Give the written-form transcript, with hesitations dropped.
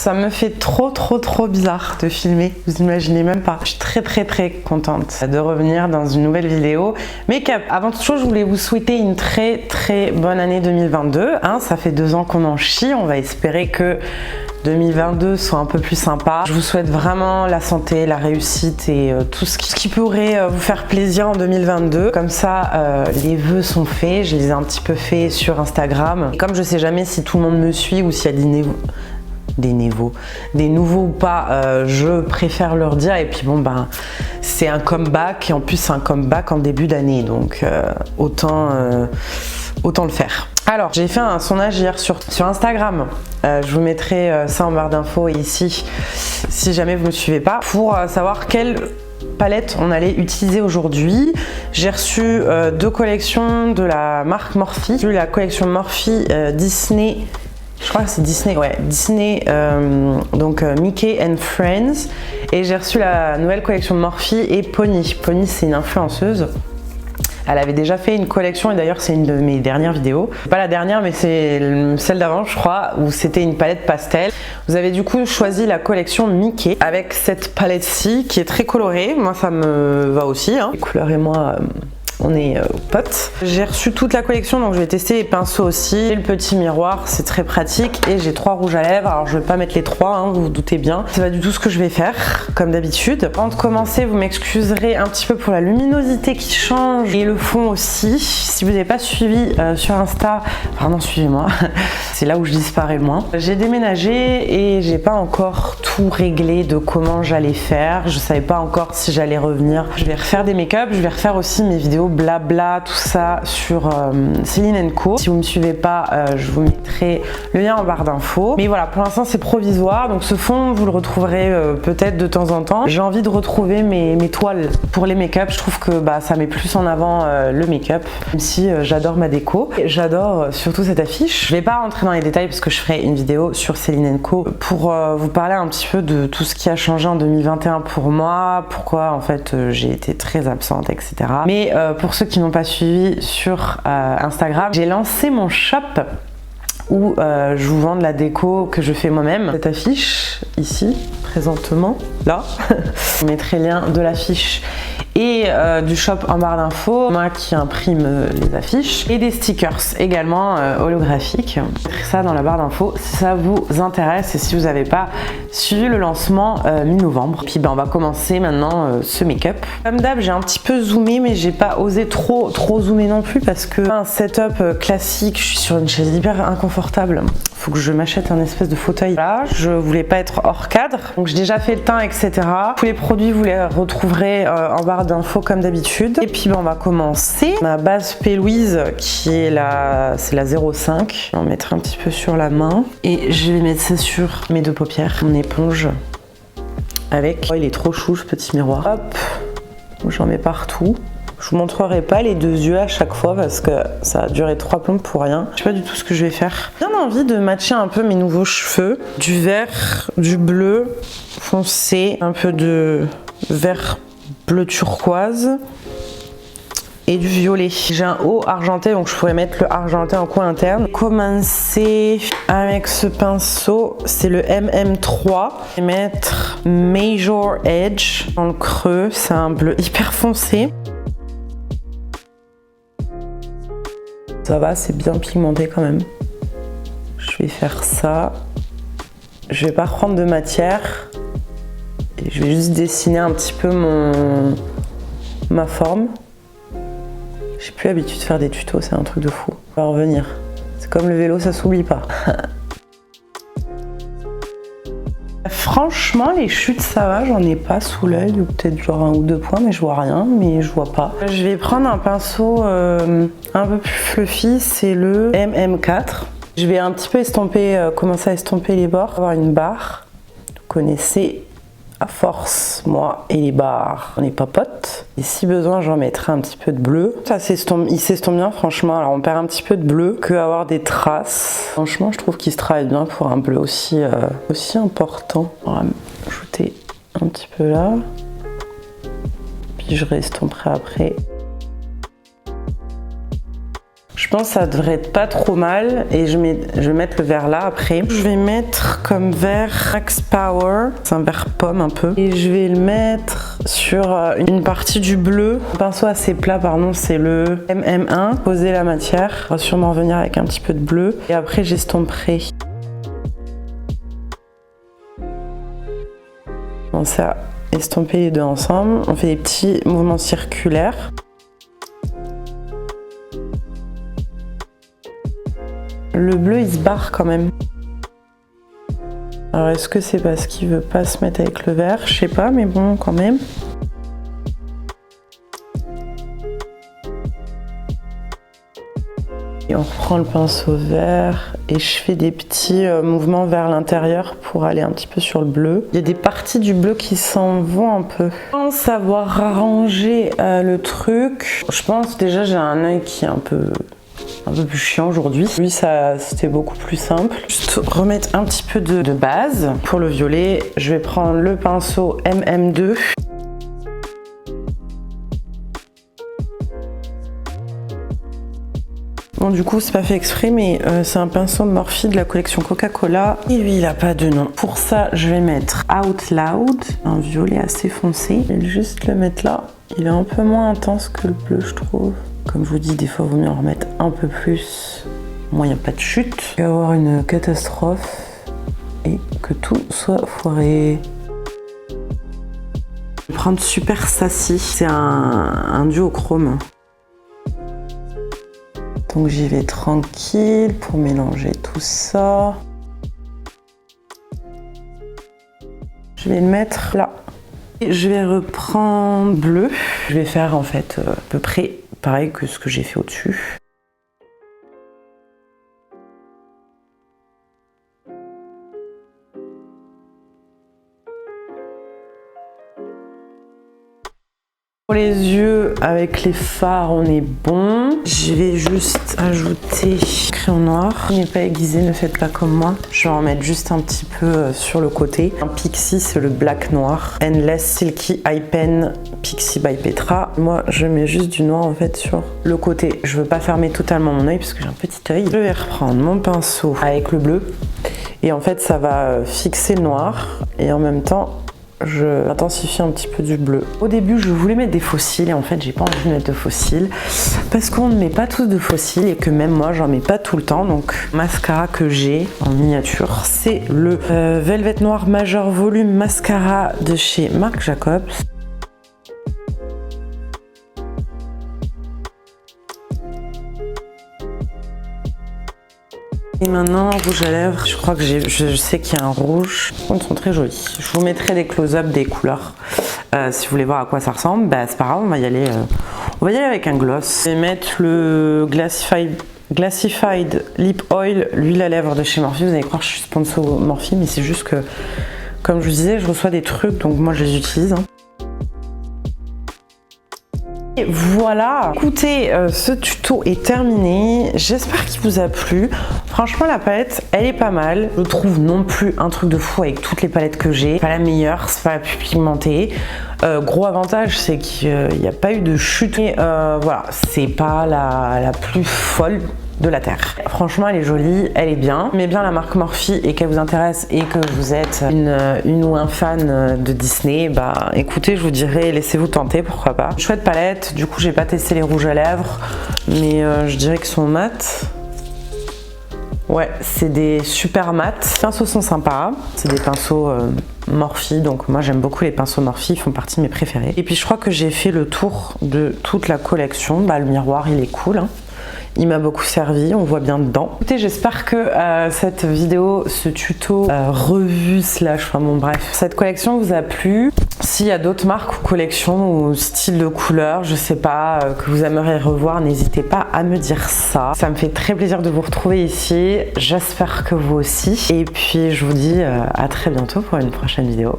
Ça me fait trop bizarre de filmer, vous imaginez même pas. Je suis très contente de revenir dans une nouvelle vidéo make-up. Avant toute chose, je voulais vous souhaiter une très bonne année 2022. Hein, ça fait 2 ans qu'on en chie, on va espérer que 2022 soit un peu plus sympa. Je vous souhaite vraiment la santé, la réussite et tout ce qui pourrait vous faire plaisir en 2022. Comme ça, les vœux sont faits. Je les ai un petit peu faits sur Instagram. Et comme je sais jamais si tout le monde me suit ou s'il y a des nouveaux ou pas, je préfère leur dire. Et puis bon, ben, c'est un comeback. Et en plus, c'est un comeback en début d'année. Donc, autant le faire. Alors, j'ai fait un sondage hier sur Instagram. Je vous mettrai ça en barre d'infos ici, si jamais vous ne me suivez pas, pour savoir quelle palette on allait utiliser aujourd'hui. J'ai reçu 2 collections de la marque Morphe. J'ai eu la collection Morphe Disney. Je crois que c'est Disney, ouais, Disney, donc Mickey and Friends. Et j'ai reçu la nouvelle collection de Morphe et Pony. Pony, c'est une influenceuse. Elle avait déjà fait une collection et d'ailleurs c'est une de mes dernières vidéos. Pas la dernière mais c'est celle d'avant je crois, où c'était une palette pastel. Vous avez du coup choisi la collection Mickey avec cette palette-ci qui est très colorée. Moi ça me va aussi, hein. Les couleurs et moi... on est potes. J'ai reçu toute la collection donc je vais tester les pinceaux aussi. J'ai le petit miroir, c'est très pratique et j'ai 3 rouges à lèvres. Alors je vais pas mettre les 3, hein, vous vous doutez bien. C'est pas du tout ce que je vais faire comme d'habitude. Avant de commencer, vous m'excuserez un petit peu pour la luminosité qui change et le fond aussi. Si vous n'avez pas suivi sur Insta, pardon, suivez-moi. C'est là où je disparais le moins. J'ai déménagé et j'ai pas encore tout réglé de comment j'allais faire. Je savais pas encore si j'allais revenir. Je vais refaire des make-up, je vais refaire aussi mes vidéos blabla, tout ça sur Celine & Co. Si vous me suivez pas, je vous mettrai le lien en barre d'infos. Mais voilà, pour l'instant c'est provisoire, donc ce fond vous le retrouverez peut-être de temps en temps. J'ai envie de retrouver mes toiles pour les make-up. Je trouve que ça met plus en avant le make-up, même si j'adore ma déco. J'adore surtout cette affiche. Je vais pas rentrer dans les détails parce que je ferai une vidéo sur Celine & Co pour vous parler un petit peu de tout ce qui a changé en 2021 pour moi, pourquoi en fait j'ai été très absente, etc. Mais pour ceux qui n'ont pas suivi sur Instagram, j'ai lancé mon shop où je vous vends de la déco que je fais moi-même. Cette affiche ici, présentement, là, je mettrai le lien de l'affiche et du shop en barre d'infos, moi qui imprime les affiches, et des stickers également holographiques. Je mettrai ça dans la barre d'infos si ça vous intéresse et si vous n'avez pas suivi le lancement mi-novembre. Puis on va commencer maintenant ce make-up. Comme d'hab, j'ai un petit peu zoomé mais j'ai pas osé trop zoomer non plus parce que un setup classique, je suis sur une chaise hyper inconfortable. Faut que je m'achète un espèce de fauteuil. Là, je voulais pas être hors cadre, donc j'ai déjà fait le teint, etc. Tous les produits, vous les retrouverez en barre d'infos comme d'habitude. Et puis on va commencer. Ma base P. Louise qui est c'est la 05. Je vais en mettre un petit peu sur la main et je vais mettre ça sur mes 2 paupières. Mon éponge avec. Oh, il est trop chou ce petit miroir. Hop, j'en mets partout. Je vous montrerai pas les 2 yeux à chaque fois parce que ça a duré 3 plombes pour rien. Je sais pas du tout ce que je vais faire. J'ai bien envie de matcher un peu mes nouveaux cheveux. Du vert, du bleu foncé, un peu de vert bleu turquoise et du violet. J'ai un haut argenté donc je pourrais mettre le argenté en coin interne. Commencer avec ce pinceau, c'est le MM3. Je vais mettre Major Edge dans le creux, c'est un bleu hyper foncé. Ça va, c'est bien pigmenté quand même. Je vais faire ça. Je vais pas prendre de matière. Et je vais juste dessiner un petit peu ma forme. J'ai plus l'habitude de faire des tutos, c'est un truc de fou. On va revenir. C'est comme le vélo, ça s'oublie pas. Franchement, les chutes, ça va, j'en ai pas sous l'œil, ou peut-être genre 1 ou 2 points, mais je vois rien, mais je vois pas. Je vais prendre un pinceau un peu plus fluffy, c'est le MM4. Je vais un petit peu commencer à estomper les bords, avoir une barre. Vous connaissez à force, moi et les barres, on n'est pas potes. Et si besoin, j'en mettrai un petit peu de bleu. Ça s'estompe, il s'estompe bien, franchement. Alors on perd un petit peu de bleu que avoir des traces. Franchement, je trouve qu'il se travaille bien pour un bleu aussi important. On va ajouter un petit peu là. Puis je restomperai après. Je pense que ça devrait être pas trop mal et je vais mettre le vert là après. Je vais mettre comme vert Max Power, c'est un vert pomme un peu. Et je vais le mettre sur une partie du bleu. Un pinceau assez plat, pardon, c'est le MM1. Poser la matière, on va sûrement revenir avec un petit peu de bleu. Et après j'estomperai. Commencer à estomper les deux ensemble. On fait des petits mouvements circulaires. Le bleu il se barre quand même. Alors est-ce que c'est parce qu'il veut pas se mettre avec le vert? Je sais pas, mais bon quand même. Et on reprend le pinceau vert et je fais des petits mouvements vers l'intérieur pour aller un petit peu sur le bleu. Il y a des parties du bleu qui s'en vont un peu. Je pense avoir arrangé le truc. Je pense déjà j'ai un œil qui est un peu plus chiant aujourd'hui. Lui, ça c'était beaucoup plus simple. Juste remettre un petit peu de base. Pour le violet, je vais prendre le pinceau MM2. Bon, du coup, c'est pas fait exprès, mais c'est un pinceau Morphe de la collection Coca-Cola. Et lui, il a pas de nom. Pour ça, je vais mettre Out Loud, un violet assez foncé. Je vais juste le mettre là. Il est un peu moins intense que le bleu, je trouve. Comme je vous dis, des fois, il vaut mieux en remettre un peu plus. Moi, il n'y a pas de chute. Il va y avoir une catastrophe et que tout soit foiré. Je vais prendre Super Sassy. C'est un duochrome. Donc j'y vais tranquille pour mélanger tout ça. Je vais le mettre là. Et je vais reprendre bleu. Je vais faire en fait à peu près pareil que ce que j'ai fait au-dessus. Pour les yeux, avec les fards, on est bon. Je vais juste ajouter crayon noir. N'est pas aiguisé, ne faites pas comme moi. Je vais en mettre juste un petit peu sur le côté. Un Pixi, c'est le black noir. Endless Silky Eye Pen Pixi by Petra. Moi, je mets juste du noir en fait sur le côté. Je veux pas fermer totalement mon œil parce que j'ai un petit œil. Je vais reprendre mon pinceau avec le bleu. Et en fait, ça va fixer le noir. Et en même temps, je intensifie un petit peu du bleu. Au début, je voulais mettre des faux cils et en fait, j'ai pas envie de mettre de faux cils parce qu'on ne met pas tous de faux cils et que même moi, j'en mets pas tout le temps. Donc, mascara que j'ai en miniature, c'est le Velvet Noir Major Volume Mascara de chez Marc Jacobs. Et maintenant, rouge à lèvres, je crois que je sais qu'il y a un rouge. Ils sont très jolis. Je vous mettrai des close-up des couleurs. Si vous voulez voir à quoi ça ressemble, bah, c'est pas grave, on va y aller avec un gloss. Je vais mettre le Glassified Lip Oil, l'huile à lèvres de chez Morphe. Vous allez croire que je suis sponsor Morphe, mais c'est juste que, comme je vous disais, je reçois des trucs, donc moi je les utilise. Hein. Et voilà, écoutez, ce tuto est terminé, j'espère qu'il vous a plu. Franchement la palette, elle est pas mal. Je trouve non plus un truc de fou avec toutes les palettes que j'ai. Pas la meilleure, c'est pas la plus pigmentée. Gros avantage, c'est qu'il n'y a pas eu de chute. Et voilà, c'est pas la plus folle de la terre. Franchement, elle est jolie, elle est bien. Mais bien la marque Morphe et qu'elle vous intéresse et que vous êtes une ou un fan de Disney, bah écoutez, je vous dirais, laissez-vous tenter, pourquoi pas. Chouette palette, du coup j'ai pas testé les rouges à lèvres, mais je dirais qu'ils sont mat. Ouais, c'est des super mat. Les pinceaux sont sympas, c'est des pinceaux Morphe, donc moi j'aime beaucoup les pinceaux Morphe, ils font partie de mes préférés. Et puis je crois que j'ai fait le tour de toute la collection. Bah le miroir il est cool, hein. Il m'a beaucoup servi, on voit bien dedans. Écoutez, j'espère que cette vidéo, ce tuto revue slash, enfin bon bref, cette collection vous a plu. S'il y a d'autres marques ou collections ou styles de couleurs, je sais pas, que vous aimeriez revoir, n'hésitez pas à me dire ça. Ça me fait très plaisir de vous retrouver ici. J'espère que vous aussi. Et puis je vous dis à très bientôt pour une prochaine vidéo.